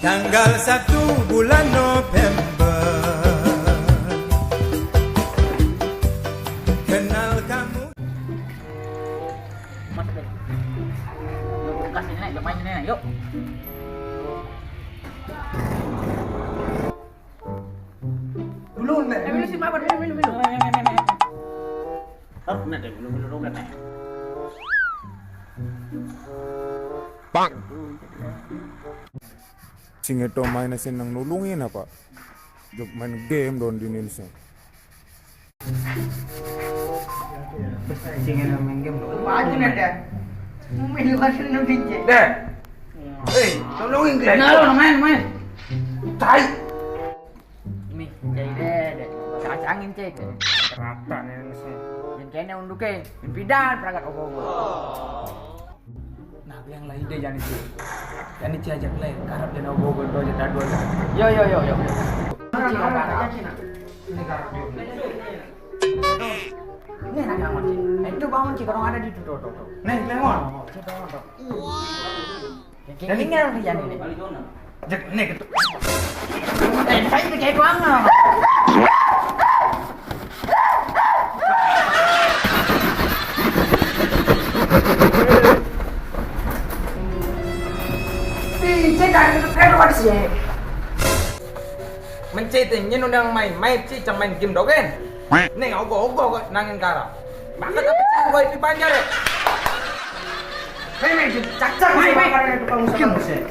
Tanggal 1 bulan November, kenal kamu. Masuk deh. Yuk, kasih nenek, yuk main nenek, yuk. Dulu nek. Minum sih, Pak. Minum. Harus nenek, minum nenek. Bang. Sing itu main senang nulungin apa? Jok main game don di Indonesia. Cingin main game dulu. Maju nih deh. Main luar sana DJ. Deh. Tolongin Glenn. Nah, lo main. Tai. Nih, jadi deh. Angin cek. Rata nih sih. Yang kayaknya unduke, pindah perangkat obo-obo. Nah, yang lain deh jangan itu. Jangan diajak lain. Karap dan obo-obo do jadi dua. Yo. Ini karap dia. Ini nak bangun sih. Itu bangun sih kalau ada di tuh. Nih, lemon. Kayak gini harus dijani nih. Jek nih gitu. Saya kayak doang loh. Mencet undang main sih cuma main game dogen. Nih ogo nangin karap. Maka tapi gue di banjar ya. Cak. Main tukang musik.